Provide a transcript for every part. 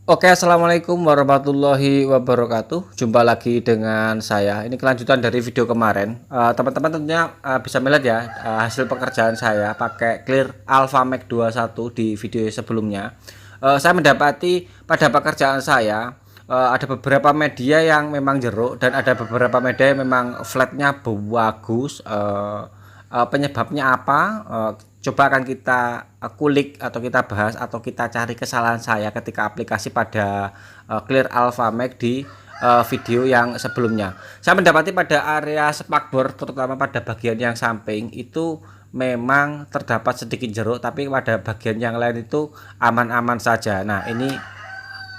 Oke, assalamualaikum warahmatullahi wabarakatuh. Jumpa lagi dengan saya. Ini kelanjutan dari video kemarin. Teman-teman tentunya bisa melihat ya hasil pekerjaan saya pakai Clear Alpha Max 21 di video sebelumnya. Saya mendapati pada pekerjaan saya ada beberapa media yang memang jeruk dan ada beberapa media yang memang flatnya bagus. Penyebabnya apa? Coba akan kita kulik atau kita bahas atau kita cari kesalahan saya ketika aplikasi pada Clear Alpha Max di video yang sebelumnya. Saya mendapati pada area spakbor terutama pada bagian yang samping itu memang terdapat sedikit jeruk, tapi pada bagian yang lain itu aman-aman saja. Nah, ini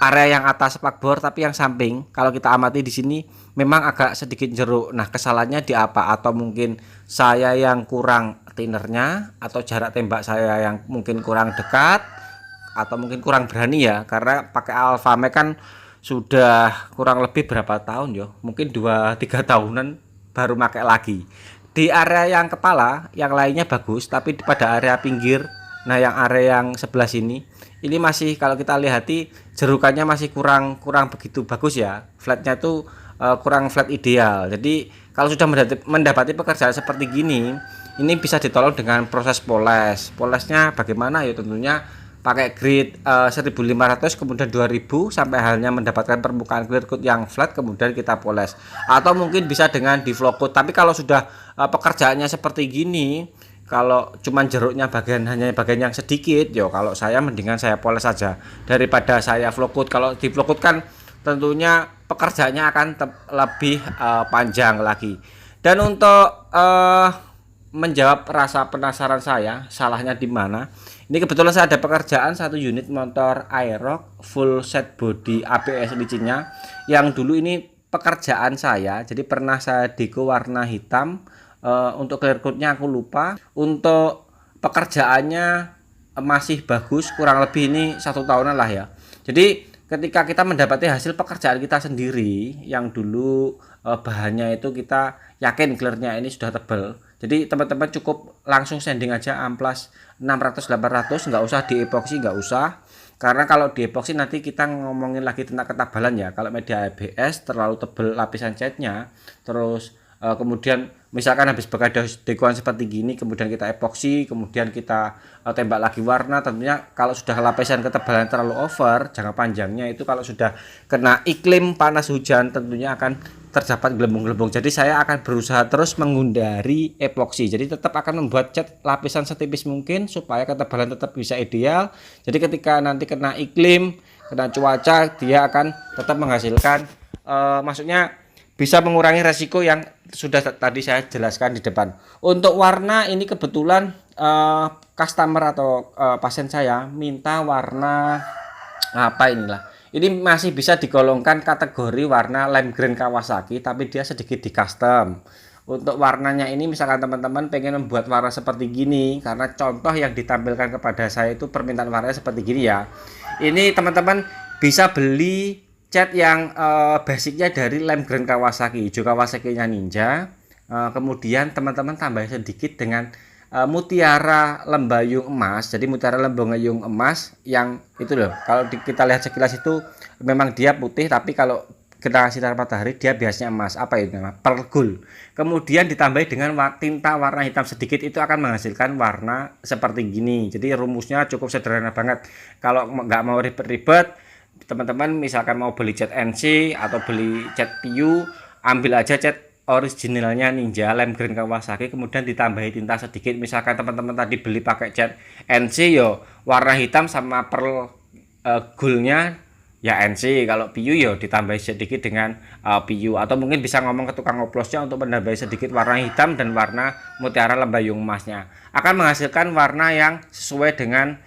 area yang atas spakbor tapi yang samping kalau kita amati di sini memang agak sedikit jeruk. Nah, kesalahannya di apa? Atau mungkin saya yang kurang tinernya, atau jarak tembak saya yang mungkin kurang dekat, atau mungkin kurang berani ya, karena pakai Alpha Max kan sudah kurang lebih berapa tahun ya, mungkin 2-3 tahunan baru pakai lagi. Di area yang kepala yang lainnya bagus, tapi pada area pinggir, nah yang area yang sebelah sini ini masih, kalau kita lihati jerukannya masih kurang begitu bagus ya, flatnya tuh kurang flat ideal. Jadi kalau sudah mendapati pekerjaan seperti gini, ini bisa ditolong dengan proses polesnya bagaimana ya, tentunya pakai grid 1500 kemudian 2000 sampai halnya mendapatkan permukaan clear coat yang flat, kemudian kita poles, atau mungkin bisa dengan di flow coat. Tapi kalau sudah pekerjaannya seperti gini, kalau cuman jeruknya hanya bagian yang sedikit, yo kalau saya mendingan saya poles saja daripada saya flow coat. Kalau di flow coat kan tentunya pekerjaannya akan lebih panjang lagi. Dan untuk menjawab rasa penasaran saya, salahnya di mana? Ini kebetulan saya ada pekerjaan satu unit motor Aerox full set body ABS licinnya, yang dulu ini pekerjaan saya. Jadi pernah saya deko warna hitam. Untuk clear coatnya aku lupa. Untuk pekerjaannya masih bagus, kurang lebih ini 1 tahunan lah ya. Jadi ketika kita mendapati hasil pekerjaan kita sendiri yang dulu bahannya itu kita yakin clearnya ini sudah tebal, jadi teman-teman cukup langsung sanding aja amplas 600-800, nggak usah di epoxy, nggak usah. Karena kalau di epoxy nanti kita ngomongin lagi tentang ketabalan ya. Kalau media ABS terlalu tebal lapisan catnya, terus kemudian misalkan habis bekas dekoan seperti gini, kemudian kita epoksi, kemudian kita tembak lagi warna, tentunya kalau sudah lapisan ketebalan terlalu over, jangka panjangnya itu kalau sudah kena iklim panas hujan tentunya akan terdapat gelembung-gelembung. Jadi saya akan berusaha terus menghindari epoksi, jadi tetap akan membuat cat lapisan setipis mungkin supaya ketebalan tetap bisa ideal. Jadi ketika nanti kena iklim, kena cuaca, dia akan tetap menghasilkan maksudnya bisa mengurangi resiko yang sudah tadi saya jelaskan di depan. Untuk warna ini kebetulan customer atau pasien saya minta warna apa inilah. Ini masih bisa digolongkan kategori warna lime green Kawasaki, tapi dia sedikit di custom. Untuk warnanya ini misalkan teman-teman pengen membuat warna seperti gini, karena contoh yang ditampilkan kepada saya itu permintaan warnanya seperti gini ya. Ini teman-teman bisa beli cat yang basicnya dari lime green Kawasaki, hijau Kawasaki nya Ninja. Kemudian teman-teman tambah sedikit dengan mutiara lembayung emas. Jadi mutiara lembayung emas yang itu loh, kalau kita lihat sekilas itu memang dia putih, tapi kalau kena sinar matahari dia biasanya emas. Apa itu namanya? Pearl gold. Kemudian ditambahi dengan tinta warna hitam sedikit, itu akan menghasilkan warna seperti gini. Jadi rumusnya cukup sederhana banget. Kalau nggak mau ribet-ribet, teman-teman misalkan mau beli cat NC atau beli cat PU, ambil aja cat originalnya Ninja lime green Kawasaki, kemudian ditambahi tinta sedikit. Misalkan teman-teman tadi beli pakai cat NC yo warna hitam sama pearl goldnya ya NC, kalau PU yo ditambahi sedikit dengan PU, atau mungkin bisa ngomong ke tukang oplosnya untuk menambahi sedikit warna hitam dan warna mutiara lembayung emasnya, akan menghasilkan warna yang sesuai dengan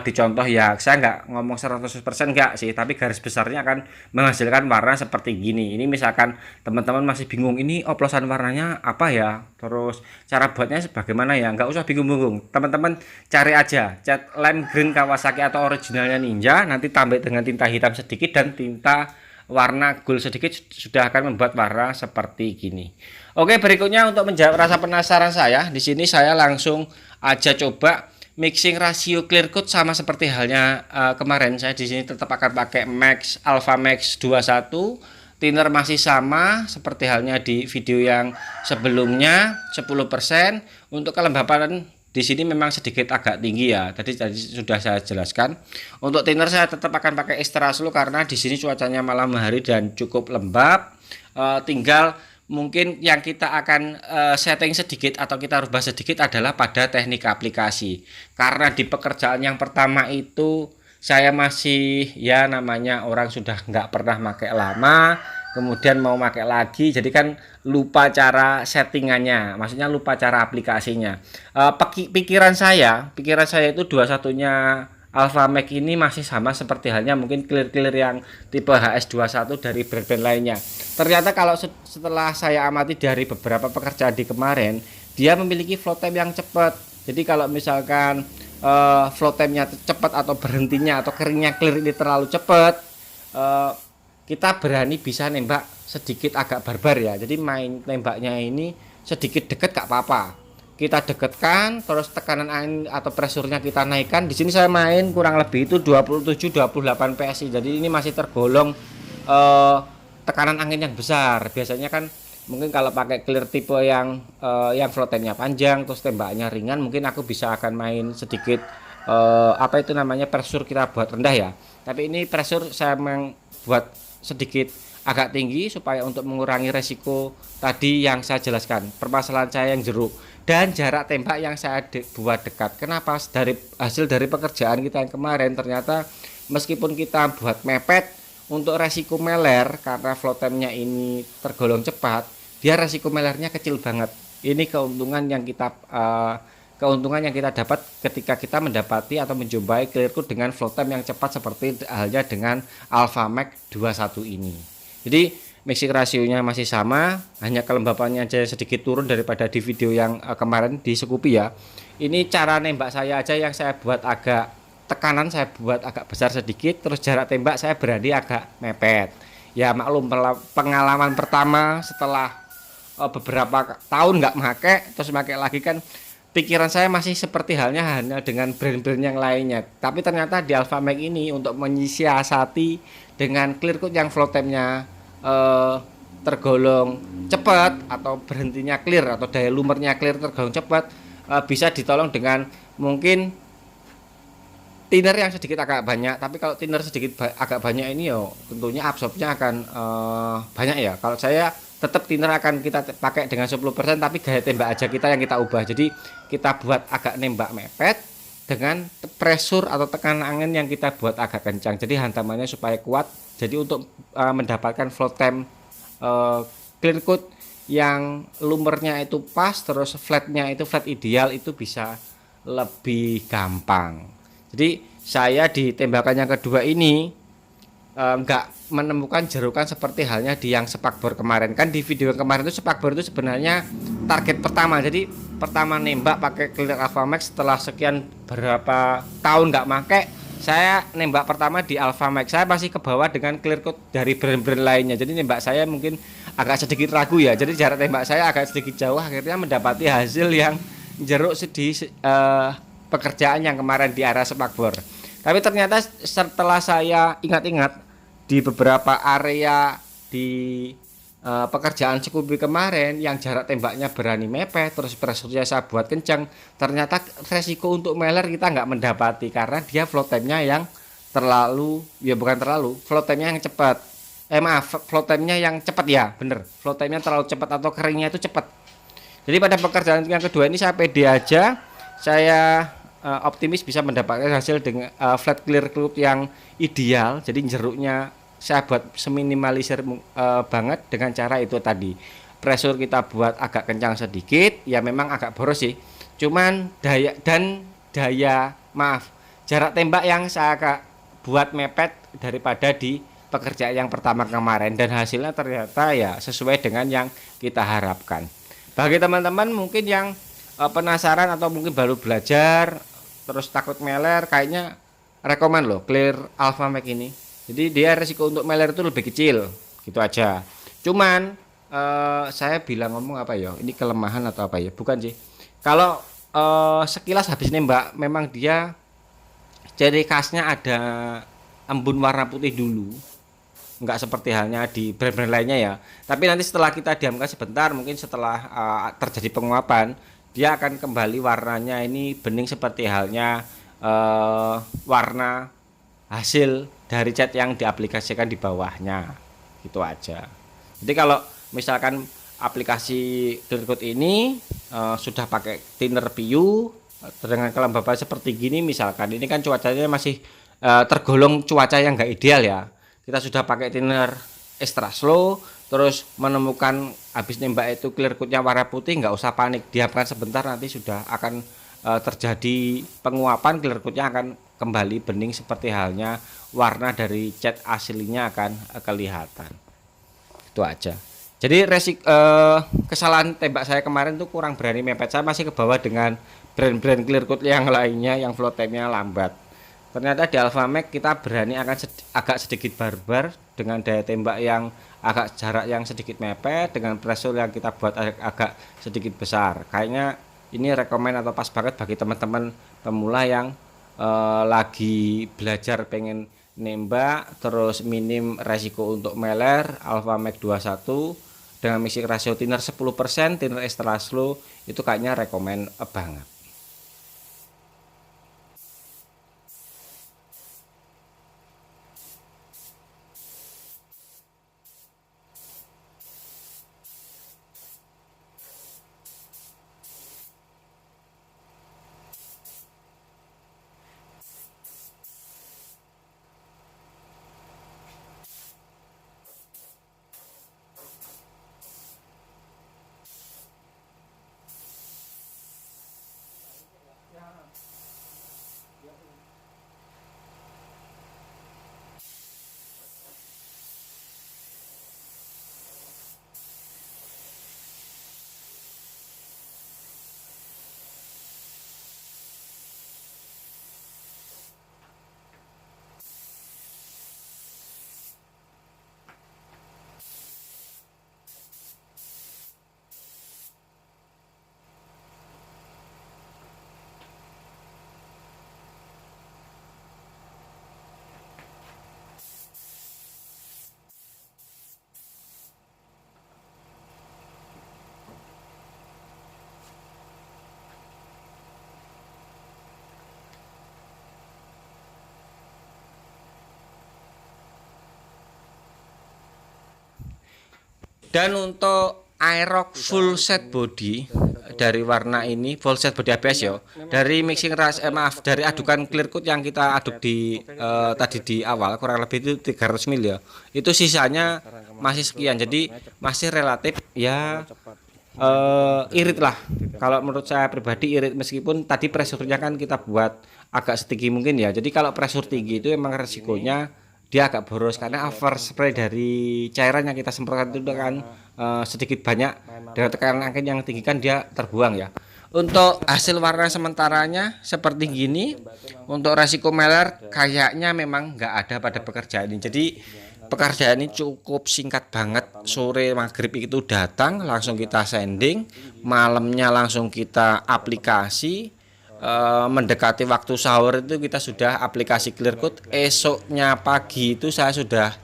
dicontoh ya. Saya nggak ngomong 100% nggak sih, tapi garis besarnya akan menghasilkan warna seperti gini. Ini misalkan teman-teman masih bingung ini oplosan warnanya apa ya, terus cara buatnya sebagaimana ya, nggak usah bingung-bingung, teman-teman cari aja cat lime green Kawasaki atau originalnya Ninja, nanti tambah dengan tinta hitam sedikit dan tinta warna gold sedikit, sudah akan membuat warna seperti gini. Oke, berikutnya untuk menjawab rasa penasaran saya, di sini saya langsung aja coba mixing rasio clear coat sama seperti halnya kemarin. Saya di sini tetap akan pakai Max Alpha Max 21. Thinner masih sama seperti halnya di video yang sebelumnya 10%. Untuk kelembapan di sini memang sedikit agak tinggi ya. Tadi sudah saya jelaskan. Untuk thinner saya tetap akan pakai extra slow karena di sini cuacanya malam hari dan cukup lembab. Tinggal mungkin yang kita akan setting sedikit atau kita rubah sedikit adalah pada teknik aplikasi. Karena di pekerjaan yang pertama itu saya masih ya namanya orang sudah nggak pernah pakai lama, kemudian mau pakai lagi, jadi kan lupa cara settingannya, maksudnya lupa cara aplikasinya. Pikiran saya itu dua satunya Alpha Max ini masih sama seperti halnya mungkin clear yang tipe HS21 dari brand-brand lainnya. Ternyata kalau setelah saya amati dari beberapa pekerjaan di kemarin, dia memiliki flow time yang cepat. Jadi kalau misalkan flow time-nya cepat atau berhentinya atau keringnya clear ini terlalu cepat, kita berani bisa nembak sedikit agak barbar ya. Jadi main nembaknya ini sedikit deket gak apa-apa. Kita deketkan, terus tekanan angin atau presurnya kita naikkan. Di sini saya main kurang lebih itu 27-28 PSI. Jadi ini masih tergolong tekanan angin yang besar. Biasanya kan mungkin kalau pakai clear tipe yang flow time-nya panjang terus tembaknya ringan, mungkin aku bisa akan main sedikit apa itu namanya pressure kita buat rendah ya. Tapi ini pressure saya membuat sedikit agak tinggi supaya untuk mengurangi resiko tadi yang saya jelaskan. Permasalahan saya yang jeruk dan jarak tembak yang saya buat dekat. Kenapa? Dari hasil dari pekerjaan kita yang kemarin ternyata meskipun kita buat mepet, untuk resiko meler karena flow time-nya ini tergolong cepat, dia resiko melernya kecil banget. Ini keuntungan yang kita dapat ketika kita mendapati atau menjumpai clear coat dengan flow time yang cepat seperti halnya dengan Alpha Max 21 ini. Jadi mixing rasionya masih sama, hanya kelembapannya aja sedikit turun daripada di video yang kemarin di Scoopy ya. Ini cara nembak saya aja yang saya buat agak tekanan saya buat agak besar sedikit, terus jarak tembak saya berani agak mepet. Ya maklum pengalaman pertama setelah beberapa tahun nggak make, terus make lagi kan pikiran saya masih seperti halnya hanya dengan brand-brand yang lainnya. Tapi ternyata di Alpha Max ini untuk menyiasati dengan clear coat yang flow time-nya tergolong cepat atau berhentinya clear atau daya lumernya clear tergolong cepat, bisa ditolong dengan mungkin thinner yang sedikit agak banyak. Tapi kalau thinner sedikit agak banyak ini yo tentunya absorbnya akan banyak ya. Kalau saya tetap thinner akan kita pakai dengan 10%, tapi gaya tembak aja kita yang kita ubah. Jadi kita buat agak nembak mepet dengan pressure atau tekanan angin yang kita buat agak kencang. Jadi hantamannya supaya kuat. Jadi untuk mendapatkan flow time clear coat yang lumernya itu pas, terus flatnya itu flat ideal, itu bisa lebih gampang. Jadi saya di tembakan yang kedua ini nggak menemukan jerukan seperti halnya di yang spakbor kemarin. Kan di video yang kemarin itu spakbor itu sebenarnya target pertama. Jadi pertama nembak pakai clear Alpha Max, setelah sekian berapa tahun nggak make, saya nembak pertama di Alpha Max. Saya masih ke bawah dengan clear coat dari brand-brand lainnya. Jadi nembak saya mungkin agak sedikit ragu ya. Jadi jarak tembak saya agak sedikit jauh, akhirnya mendapati hasil yang jeruk di pekerjaan yang kemarin di area spakbor. Tapi ternyata setelah saya ingat-ingat di beberapa area di pekerjaan Scoopy kemarin yang jarak tembaknya berani mepet, terus pressure saya buat kencang, ternyata resiko untuk meler kita nggak mendapati karena dia flow time-nya yang terlalu, ya bukan terlalu, flow time-nya yang cepat. Flow time-nya yang cepat ya, bener. Flow time-nya terlalu cepat atau keringnya itu cepat. Jadi pada pekerjaan yang kedua ini saya pede aja, saya optimis bisa mendapatkan hasil dengan flat clear coat yang ideal. Jadi jeruknya saya buat seminimalisir banget dengan cara itu tadi. Pressure kita buat agak kencang sedikit, ya memang agak boros sih. Cuman jarak tembak yang saya agak buat mepet daripada di pekerjaan yang pertama kemarin, dan hasilnya ternyata ya sesuai dengan yang kita harapkan. Bagi teman-teman mungkin yang penasaran atau mungkin baru belajar terus takut meler, kayaknya rekomen loh clear Alpha Max ini. Jadi dia resiko untuk meler itu lebih kecil, gitu aja. Cuman saya bilang ngomong apa ya, ini kelemahan atau apa ya, bukan sih. Kalau sekilas habis nembak memang dia ciri khasnya ada embun warna putih dulu, nggak seperti halnya di brand-brand lainnya ya. Tapi nanti setelah kita diamkan sebentar, mungkin setelah terjadi penguapan, dia akan kembali warnanya ini bening seperti halnya warna hasil dari cat yang diaplikasikan di bawahnya, gitu aja. Jadi kalau misalkan aplikasi clear coat ini sudah pakai thinner PU dengan kelembaban seperti gini, misalkan ini kan cuacanya masih tergolong cuaca yang enggak ideal ya, kita sudah pakai thinner extra slow, terus menemukan habis nembak itu clear coatnya warna putih, nggak usah panik, diamkan sebentar, nanti sudah akan terjadi penguapan, clear coatnya akan kembali bening seperti halnya warna dari cat aslinya akan kelihatan. Itu aja. Jadi kesalahan tembak saya kemarin tuh kurang berani mepet, saya masih ke bawah dengan brand-brand clear coat yang lainnya yang flow time-nya lambat. Ternyata di Alpha Max kita berani agak sedikit barbar dengan daya tembak yang agak jarak yang sedikit mepet, dengan pressure yang kita buat agak sedikit besar. Kayaknya ini rekomen atau pas banget bagi teman-teman pemula yang lagi belajar pengen nembak terus minim resiko untuk meler. Alpha Max 21 dengan mixing ratio thinner 10%, thinner extra slow itu kayaknya rekomen banget. Dan untuk Aerox full set body dari warna ini, full set body ABS ya, dari mixing maaf, dari adukan clear coat yang kita aduk di tadi di awal kurang lebih itu 300 ml ya, itu sisanya masih sekian, jadi masih relatif ya irit lah. Kalau menurut saya pribadi irit, meskipun tadi pressure-nya kan kita buat agak setinggi mungkin ya. Jadi kalau pressure tinggi itu emang resikonya dia agak boros karena overspray dari cairan yang kita semprotkan itu kan sedikit banyak, dengan tekanan angin yang tinggi kan dia terbuang ya. Untuk hasil warna sementaranya seperti gini. Untuk resiko meler kayaknya memang nggak ada pada pekerjaan ini. Jadi pekerjaan ini cukup singkat banget, sore maghrib itu datang langsung kita sanding, malamnya langsung kita aplikasi. Mendekati waktu sahur itu kita sudah aplikasi clear coat, esoknya pagi itu saya sudah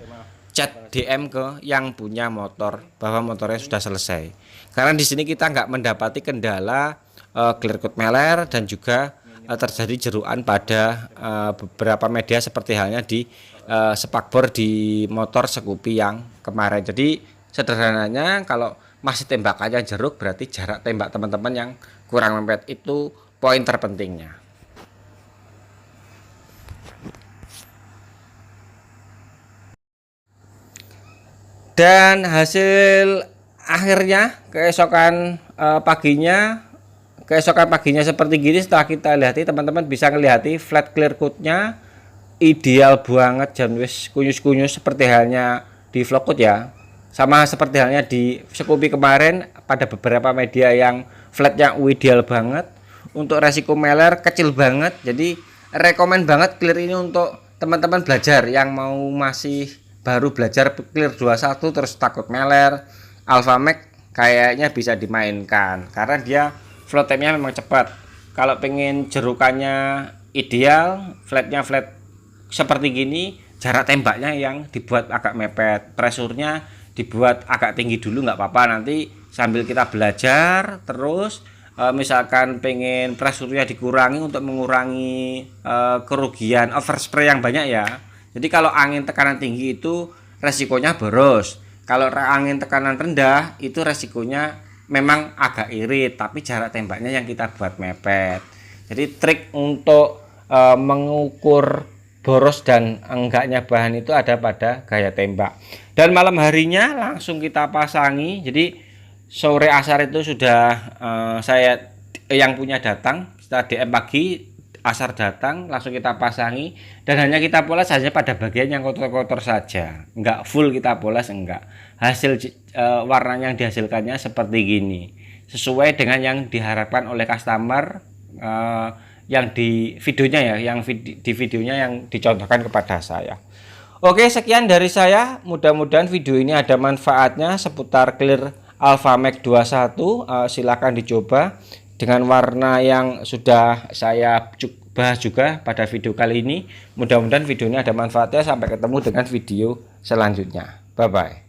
chat DM ke yang punya motor bahwa motornya sudah selesai, karena di sini kita nggak mendapati kendala clear coat meler dan juga terjadi jeruan pada beberapa media seperti halnya di spakbor di motor Scoopy yang kemarin. Jadi sederhananya kalau masih tembakannya jeruk berarti jarak tembak teman-teman yang kurang mepet, itu poin terpentingnya. Dan hasil akhirnya keesokan paginya seperti gini. Setelah kita lihat, teman-teman bisa ngelihat flat clear coatnya ideal banget, dan wis kunyus-kunyus seperti halnya di vlog coat ya. Sama seperti halnya di Scoopy kemarin, pada beberapa media yang flatnya ideal banget. Untuk resiko meler kecil banget, jadi rekomen banget clear ini untuk teman-teman belajar yang mau masih baru belajar clear 21 terus takut meler. Alpha Max kayaknya bisa dimainkan karena dia flow time-nya memang cepat. kalau pengen jerukannya ideal, flatnya flat seperti gini, jarak tembaknya yang dibuat agak mepet, presurnya dibuat agak tinggi dulu nggak apa-apa, nanti sambil kita belajar terus misalkan pengen presurnya dikurangi untuk mengurangi kerugian overspray yang banyak ya. Jadi kalau angin tekanan tinggi itu resikonya boros, kalau angin tekanan rendah itu resikonya memang agak irit, tapi jarak tembaknya yang kita buat mepet. Jadi trik untuk mengukur boros dan enggaknya bahan itu ada pada gaya tembak. Dan malam harinya langsung kita pasangi. Jadi sore asar itu sudah saya yang punya datang, setelah DM pagi asar datang langsung kita pasangi, dan hanya kita poles saja pada bagian yang kotor-kotor saja, enggak full kita poles, enggak. Hasil warna yang dihasilkannya seperti gini, sesuai dengan yang diharapkan oleh customer yang di videonya ya, yang di videonya yang dicontohkan kepada saya. Oke, sekian dari saya, mudah-mudahan video ini ada manfaatnya seputar clear Alpha Max 21. Silakan dicoba dengan warna yang sudah saya bahas juga pada video kali ini. Mudah-mudahan video ini ada manfaatnya. Sampai ketemu dengan video selanjutnya. Bye bye.